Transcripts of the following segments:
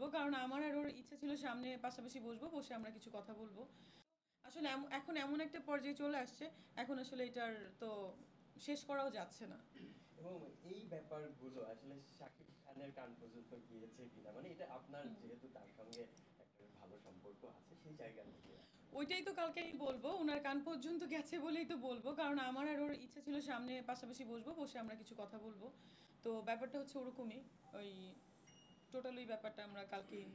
বলবো, কারণ আমার আর ওর ইচ্ছা ছিল সামনে পাশাপাশি বসবো, বসে আমরা কিছু কথা বলবো। আসলে এখন এমন একটা পর্যায়ে চলে আসছে, এখন আসলে এটার তো শেষ করাও যাচ্ছে না। এবং এই ব্যাপারগুলো আসলে শাকিব খানের কান পর্যন্ত গিয়েছে কিনা, মানে এটা আপনার যেহেতু তার সঙ্গে একটা ভালো সম্পর্ক আছে সেই জায়গা থেকে। ওইটাই তো কালকে আমি বলবো, ওনার কান পর্যন্ত গেছে বলেই তো বলবো, কারণ আমার আর ওর ইচ্ছা ছিল সামনে পাশাপাশি বসবো, বসে আমরা কিছু কথা বলবো। তো ব্যাপারটা হচ্ছে ওরকমই, ওই টোটাল ওই ব্যাপারটা আমরা কালকেই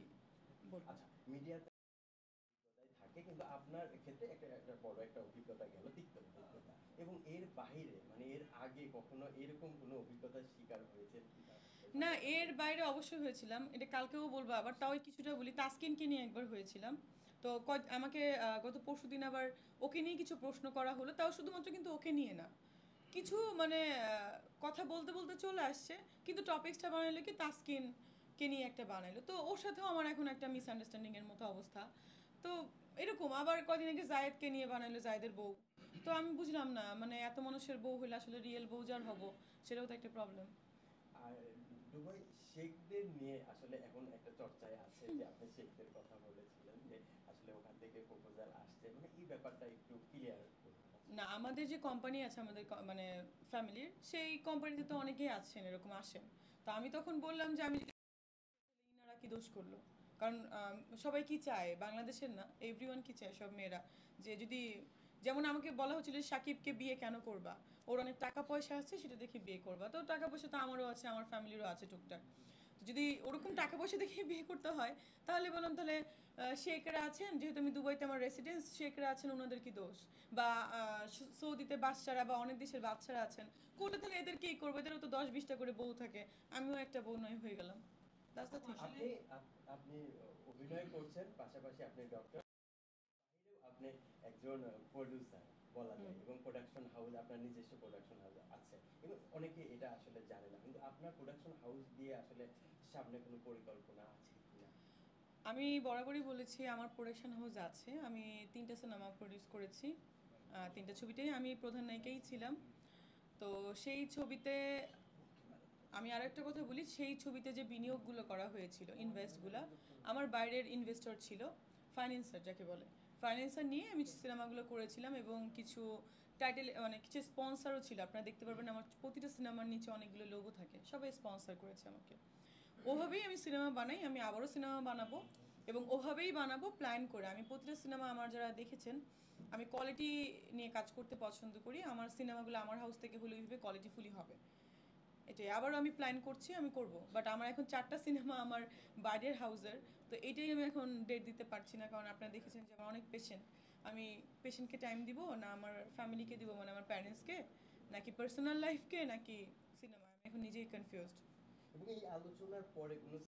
বলবো। আচ্ছা, মিডিয়াতে অভিজ্ঞতাই থাকে, কিন্তু আপনার ক্ষেত্রে একটা একটা বড় একটা অভিজ্ঞতা গেল, তিক্ত অভিজ্ঞতা। এবং এর বাইরে মানে এর আগে কখনো এরকম কোনো অভিজ্ঞতার শিকার হয়েছেন কিনা না, সামনাসামনি? এর বাইরে অবশ্যই হয়েছিলাম, এটা কালকেও বলবো, আবার তাও কিছুটা বলি। তাসকিনকে নিয়ে একবার হয়েছিলাম। তো আমাকে গত পরশুদিন আবার ওকে নিয়ে কিছু প্রশ্ন করা হলো, তাও শুধুমাত্র কিন্তু ওকে নিয়ে না, কিছু মানে কথা বলতে বলতে চলে আসছে, কিন্তু টপিক্সটা বানাইলো কি তাসকিনকে নিয়ে একটা বানাইলো, তো ওর সাথেও আমার এখন একটা মিসআন্ডারস্ট্যান্ডিং এর মতো অবস্থা। তো এরকম আবার কদিন আগে জায়েদকে নিয়ে বানাইলো, জায়েদের বউ। তো আমি বুঝলাম না, মানে এত মানুষের বউ হইলে আসলে রিয়েল বউ যার হবো, সেটাও তো একটা প্রবলেম। আর দুবাই শেখদের নিয়ে আসলে এখন একটা চর্চায় আছে যে আপনি শেখদের কথা বলেছিলেন যে আসলে ওখান থেকে প্রপোজাল আসছে, মানে এই ব্যাপারটা একটু ক্লিয়ার করুন। না, আমাদের যে কোম্পানি আছে, আমাদের মানে ফ্যামিলির, সেই কোম্পানিতে তো অনেকেই আছেন, এরকম আসেন। তো আমি তখন বললাম যে আমি যদি, ইনারা কি দোষ করলো? কারণ সবাই কি চায়, বাংলাদেশের না, এভরিওয়ান কি চায়, সব মেয়েরা, যে যদি, যেমন আমাকে বলা হচ্ছিল সাকিবকে বিয়ে কেন করবা, ওর অনেক টাকা পয়সা আছে, সেটা দেখে বিয়ে করবা। তো টাকা পয়সা তো আমারও আছে, আমার ফ্যামিলিরও আছে টুকটাক। তো যদি ওরকম টাকা পয়সা দেখে বিয়ে করতে হয়, তাহলে বললাম তাহলে শেখরা আছেন, যেহেতু আমি দুবাইতে আমার রেসিডেন্স, শেখরা আছেন, ওনাদের কি দোষ? বা সৌদিতে বাচ্চারা বা অনেক দেশের বাচ্চারা আছেন, করলে তাহলে এদেরকে এই করবো, এদেরও তো 10-20টা করে বউ থাকে, আমিও একটা বউ নয় হয়ে গেলাম। That's the thing. আপনি আপনি অভিনয় করছেন, পাশাপাশি আপনি ডক্টর, বাইরেও আপনি একজন প্রোডিউসার বলা হুম। যায়, এবং প্রোডাকশন হাউস, আপনার নিজস্ব প্রোডাকশন হাউস আছে। এবং অনেকে এটা আসলে জানে না, কিন্তু আপনার প্রোডাকশন হাউস দিয়ে আসলে সামনে কোনো পরিকল্পনা আছে কিনা? আমি বরাবরই বলেছি আমার প্রোডাকশন হাউস আছে, আমি 3টা সিনেমা প্রডিউস করেছি, 3টা ছবিতেই আমি প্রধান নায়িকাই ছিলাম। তো সেই ছবিতে আমি আর একটা কথা বলি, সেই ছবিতে যে বিনিয়োগগুলো করা হয়েছিল, ইনভেস্টগুলো, আমার বাইরের ইনভেস্টর ছিল, ফাইন্যান্সার যাকে বলে, ফাইন্যান্সার নিয়ে আমি সিনেমাগুলো করেছিলাম। এবং কিছু টাইটেল মানে কিছু স্পন্সারও ছিল, আপনারা দেখতে পারবেন আমার প্রতিটা সিনেমার নিচে অনেকগুলো লোগো থাকে, সবাই স্পন্সার করেছে আমাকে। ওভাবেই আমি সিনেমা বানাই, আমি আবারও সিনেমা বানাবো, এবং ওভাবেই বানাবো প্ল্যান করে। আমি প্রতিটা সিনেমা, আমার যারা দেখেছেন, আমি কোয়ালিটি নিয়ে কাজ করতে পছন্দ করি, আমার সিনেমাগুলো আমার হাউস থেকে হলে ওইভাবে কোয়ালিটিফুলি হবে। এটাই আবারও আমি প্ল্যান করছি, আমি করব, বাট আমার এখন 4টা সিনেমা আমার বাইরের হাউসের। তো এইটাই আমি এখন ডেট দিতে পারছি না, কারণ আপনারা দেখেছেন যে আমার অনেক পেশেন্ট, আমি পেশেন্টকে টাইম দিব না, আমার ফ্যামিলিকে দিব, মানে আমার প্যারেন্টসকে, নাকি পার্সোনাল লাইফকে, নাকি সিনেমা, আমি এখন নিজেই কনফিউজড। এবং এই আলোচনার পরে কোনো